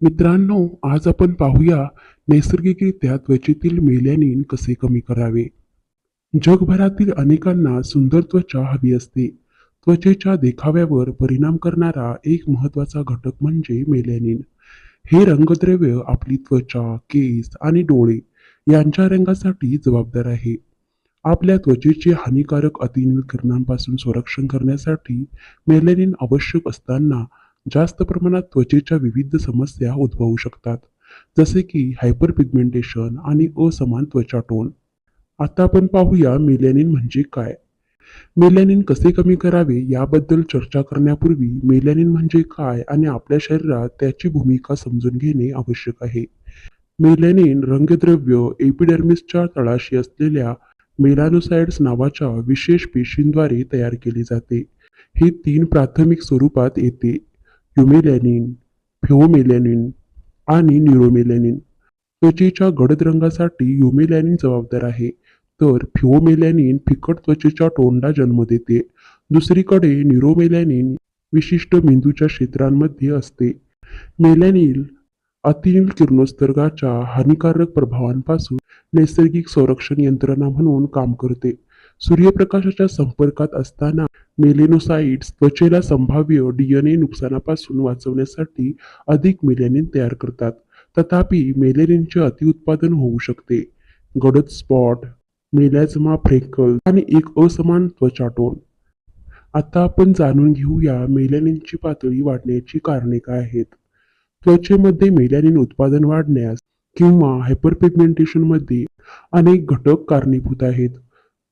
मित्रांनो, आज आपण पाहूया नैसर्गिकरित्या त्वचेतील मेलॅनिन कसे कमी करावे. जगभरातील अनेकांना सुंदर त्वचा हवी असते. त्वचेच्या देखाव्यावर परिणाम करणारा एक महत्त्वाचा घटक म्हणजे मेलॅनिन. हे रंगद्रव्य आपली त्वचा, केस आणि डोळे यांच्या रंगासाठी जबाबदार आहे. आपल्या त्वचेचे हानिकारक अतिनील किरणांपासून संरक्षण करण्यासाठी मेलॅनिन आवश्यक असताना जास्त प्रमाणात त्वचेच्या विविध समस्या उद्भवू शकतात, जसे की हायपरपिगमेंटेशन आणि असमान त्वचा टोन. आता आपण पाहूया मेलॅनिन म्हणजे काय. मेलॅनिन कसे कमी करावे याबद्दल चर्चा करण्यापूर्वी मेलॅनिन म्हणजे काय आणि आपल्या शरीरात त्याची भूमिका समजून घेणे आवश्यक आहे. मेलॅनिन रंगद्रव्य एपिडर्मिसच्या तळाशी असलेल्या मेलानोसाइट्स नावाच्या विशेष पेशींद्वारे तयार केले जाते. हे तीन प्राथमिक स्वरूपात येते: युमेलॅनिन, फिओमेलॅनिन आणि न्यूरोमेलॅनिन. त्वचेच्या गडद रंगासाठी युमेलॅनिन जबाबदार आहे, तर फिओमेलॅनिन फिकट त्वचेच्या टोनला जन्म देते. दुसरीकडे न्यूरोमेलॅनिन विशिष्ट मेंदूच्या क्षेत्रांमध्ये असते. मेलॅनिन अतिनील किरणोत्सर्गाच्या हानिकारक प्रभावांपासून नैसर्गिक संरक्षण यंत्रणा म्हणून काम करते. सूर्यप्रकाशाच्या संपर्कात असताना मेलेनोसाइट्स त्वचेला संभाव्य डीएनए नुकसानापासून वाचवण्यासाठी अधिक मेलॅनिन तयार करतात. तथापि, मेलॅनिनचे अतिउत्पादन होऊ शकते. गडद स्पॉट, मेलॅझ्मा फ्रेकल्स आणि एक असमान त्वचा टोन. आता आपण जाणून घेऊया मेलॅनिनची पातळी वाढण्याची कारणे काय आहेत. त्वचेमध्ये मेलॅनिन उत्पादन वाढण्यास किंवा हायपरपिगमेंटेशनमध्ये अनेक घटक कारणीभूत आहेत.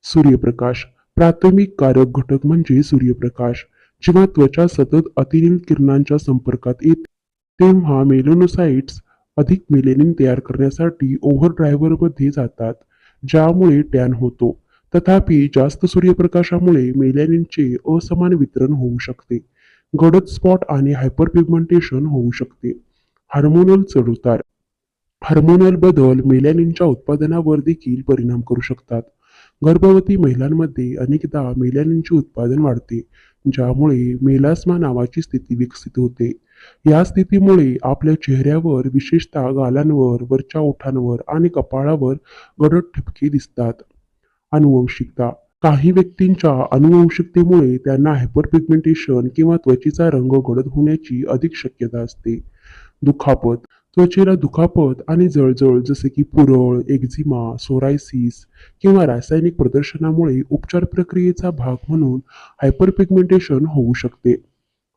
सूर्यप्रकाश प्राथमिक कारक घटक म्हणजे सूर्यप्रकाश. जेव्हा त्वचा सतत अतिनील किरणांच्या संपर्कात येते, तेव्हा मेलॅनोसाइट्स अधिक मेलॅनिन तयार करण्यासाठी ओव्हरड्राईव्हमध्ये जातात, ज्यामुळे टॅन होतो. तथापि, जास्त सूर्यप्रकाशामुळे मेलॅनिनचे असमान वितरण होऊ शकते. गडद स्पॉट आणि हायपरपिगमेंटेशन होऊ शकते. हार्मोनल चढउतार हार्मोनल बदल मेलॅनिनच्या उत्पादनावर देखील परिणाम करू शकतात. गर्भवती महिलांमध्ये अनेकदा मेलॅनिनचे उत्पादन वाढते, ज्यामुळे मेलास्मा नावाची स्थिती विकसित होते. या स्थितीमुळे आपल्या चेहऱ्यावर, विशेषतः गालांवर, वरच्या ओठांवर आणि कपाळावर गडद ठिपके दिसतात. अनुवंशिकता काही व्यक्तींच्या अनुवंशिकतेमुळे त्यांना हायपरपिगमेंटेशन किंवा त्वचेचा रंग गडद होण्याची अधिक शक्यता असते. दुखापत त्वचेला दुखापत आणि जळजळ जसे की पुरळ, एक्झिमा, सोरायसिस किंवा रासायनिक प्रदर्शनामुळे उपचार प्रक्रियेचा भाग म्हणून हायपरपिगमेंटेशन होऊ शकते.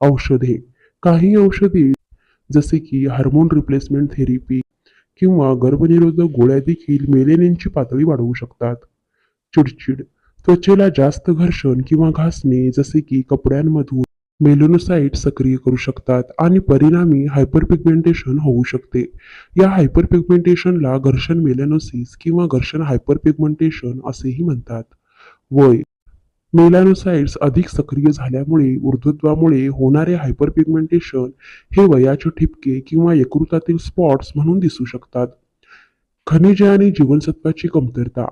औषधे काही औषधे जसे की हार्मोन रिप्लेसमेंट थेरपी किंवा गर्भनिरोधक गोळ्या देखील मेलेनिनची पातळी वाढवू शकतात. चिडचिड त्वचेला जास्त घर्षण किंवा घासणे जसे की कपड्यांमधून मेलॅनोसाइट सक्रिय करू शकतात आणि परिणामी हायपरपिगमेंटेशन होऊ शकते. या हायपरपिगमेंटेशनला घर्षण मेलॅनोसिस किंवा घर्षण हायपरपिगमेंटेशन असेही म्हणतात. वय मेलॅनोसाइट्स अधिक सक्रिय झाल्यामुळे ऊर्ध्वत्वामुळे होणारे हायपरपिगमेंटेशन हे वयाचे ठिपके किंवा यकृतातील स्पॉट्स म्हणून दिसू शकतात. खनिजे आणि जीवनसत्वाची कमतरता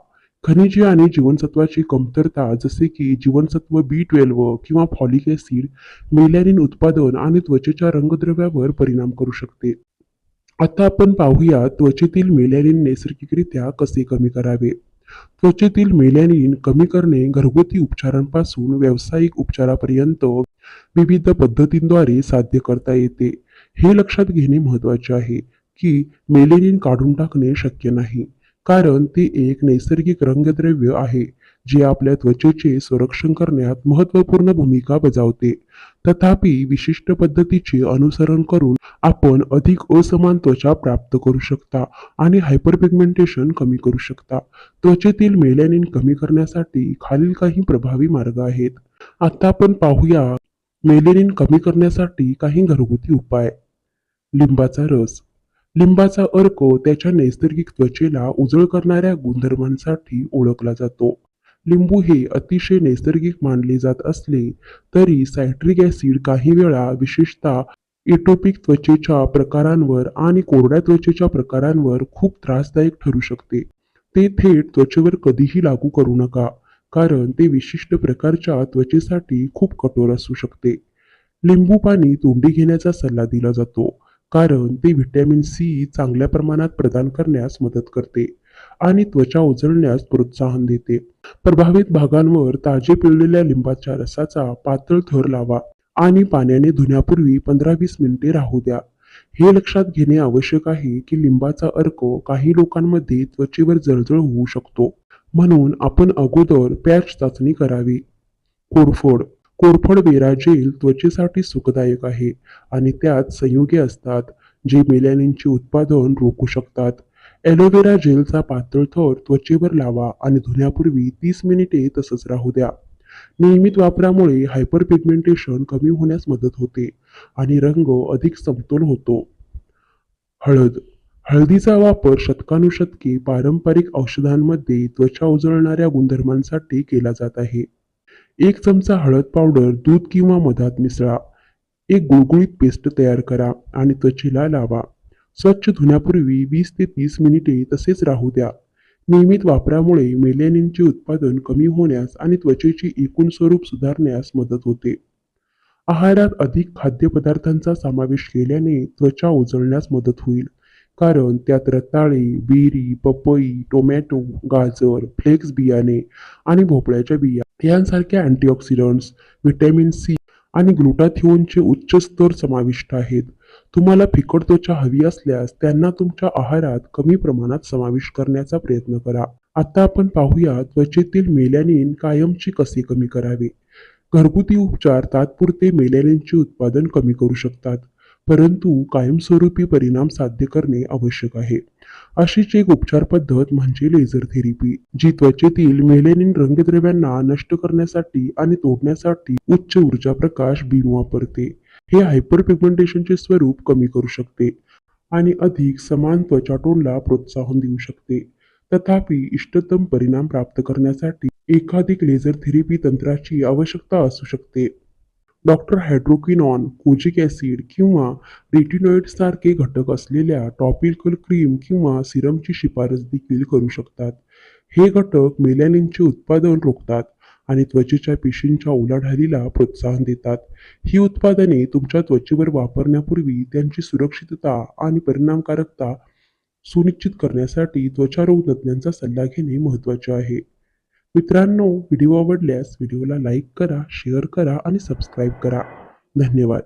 खनिजे आणि जीवनसत्वाची कमतरता जसे की जीवनसत्व B12 किंवा फॉलिक ॲसिड मेलॅनिन उत्पादन आणि त्वचेच्या रंगद्रव्यावर परिणाम करू शकते. आता आपण पाहूया त्वचेतील मेलॅनिन नैसर्गिकरित्या कसे कमी करावे. त्वचेतील मेलॅनिन कमी करणे घरगुती उपचारांपासून व्यावसायिक उपचारापर्यंत विविध पद्धतींद्वारे साध्य करता येते. हे लक्षात घेणे महत्त्वाचे आहे की मेलॅनिन काढून टाकणे शक्य नाही, कारण ते एक नैसर्गिक रंगद्रव्य आहे जे आपल्या त्वचेचे संरक्षण करण्यात महत्त्वपूर्ण भूमिका बजावते. तथापि, विशिष्ट पद्धतीचे अनुसरण करून आपण अधिक असमान त्वचा प्राप्त करू शकता आणि हायपरपिगमेंटेशन कमी करू शकता. त्वचेतील मेलॅनिन कमी करण्यासाठी खालील काही प्रभावी मार्ग आहेत. आता आपण पाहूया मेलॅनिन कमी करण्यासाठी काही घरगुती उपाय. लिंबाचा रस लिंबाचा अर्क त्याच्या नैसर्गिक त्वचेला उजळ करणाऱ्या गुणधर्मांसाठी ओळखला जातो. लिंबू हे अतिशय नैसर्गिक मानले जात असले तरी सायट्रिक ॲसिड काही वेळा विशेषतः एटोपिक त्वचेच्या प्रकारांवर आणि कोरड्या त्वचेच्या प्रकारांवर खूप त्रासदायक ठरू शकते. ते थेट त्वचेवर कधीही लागू करू नका, कारण ते विशिष्ट प्रकारच्या त्वचेसाठी खूप कठोर असू शकते. लिंबू पाणी तोंडी घेण्याचा सल्ला दिला जातो, कारण ते व्हिटॅमिन सी चांगल्या प्रमाणात प्रदान करण्यास मदत करते आणि त्वचा उजळण्यास प्रोत्साहन देते. प्रभावित भागांवर ताजे पिळलेल्या लिंबाच्या रसाचा पातळ थर लावा आणि पाण्याने धुण्यापूर्वी 15-20 मिनिटे राहू द्या. हे लक्षात घेणे आवश्यक आहे की लिंबाचा अर्क काही लोकांमध्ये त्वचेवर जळजळ होऊ शकतो. म्हणून आपण अगोदर पॅच चाचणी करावी. कोरफड कोरफड वेरा जेल त्वचेसाठी सुखदायक आहे आणि त्यात संयुगे असतात जे मेलॅनिनचे उत्पादन रोखू शकतात. ॲलोव्हेरा जेलचा पातळ थर त्वचेवर लावा आणि धुण्यापूर्वी 30 मिनिटे तसंच राहू द्या. नियमित वापरामुळे हायपरपिगमेंटेशन कमी होण्यास मदत होते आणि रंग अधिक समतोल होतो. हळद हळदीचा वापर शतकानुशतके पारंपरिक औषधांमध्ये त्वचा उजळणाऱ्या गुणधर्मांसाठी केला जात आहे. 1 चमचा हळद पावडर दूध किंवा मधात मिसळा. एक गुळगुळीत पेस्ट तयार करा आणि त्वचेला लावा. स्वच्छ धुण्यापूर्वी 20 ते 30 मिनिटे तसेच राहू द्या. नियमित वापरामुळे मेलॅनिनचे उत्पादन कमी होण्यास आणि त्वचेचे एकूण स्वरूप सुधारण्यास मदत होते. आहारात अधिक खाद्यपदार्थांचा समावेश केल्याने त्वचा उजळण्यास मदत होईल. कारण त्यात रताळे, बेरी, पपई, टोमॅटो, गाजर, फ्लेक्स बियाणे आणि भोपळ्याच्या बिया यांसारख्या अँटीऑक्सिडंट्स, व्हिटॅमिन सी आणि ग्लुटाथिओनचे उच्च स्तर समाविष्ट आहेत. तुम्हाला फिकट त्वचा हवी असल्यास त्यांना तुमच्या आहारात कमी प्रमाणात समाविष्ट करण्याचा प्रयत्न करा. आता आपण पाहूया त्वचेतील मेलॅनिन कायमचे कसे कमी करावे. घरगुती उपचार तात्पुरते मेलॅनिनचे उत्पादन कमी करू शकतात, परंतु कायमस्वरूपी परिणाम साध्य करणे आवश्यक आहे. अशीच एक उपचार पद्धत म्हणजे लेझर थेरपी, जी त्वचेतील मेलॅनिन रंगद्रव्यांना नष्ट करण्यासाठी आणि तोडण्यासाठी उच्च ऊर्जा प्रकाश बीम वापरते. हे हायपरपिगमेंटेशनचे स्वरूप कमी करू शकते आणि अधिक समान त्वचा टोनला प्रोत्साहन देऊ शकते. तथापि, इष्टतम परिणाम प्राप्त करण्यासाठी एकाधिक लेझर थेरपी तंत्राची आवश्यकता असू शकते. डॉक्टर हायड्रोक्विनॉन, कोजिक ॲसिड किंवा रेटिनॉइड्स सारखे घटक असलेल्या टॉपिकल क्रीम किंवा सिरमची शिफारस देखील करू शकतात. हे घटक मेलॅनिनचे उत्पादन रोखतात आणि त्वचेच्या पेशींच्या उलाढालीला प्रोत्साहन देतात. ही उत्पादने तुमच्या त्वचेवर वापरण्यापूर्वी त्यांची सुरक्षितता आणि परिणामकारकता सुनिश्चित करण्यासाठी त्वचारोग तज्ज्ञांचा सल्ला घेणे महत्त्वाचे आहे. मित्रांनो, व्हिडिओ आवडल्यास व्हिडिओला लाईक करा, शेअर करा आणि सबस्क्राईब करा. धन्यवाद.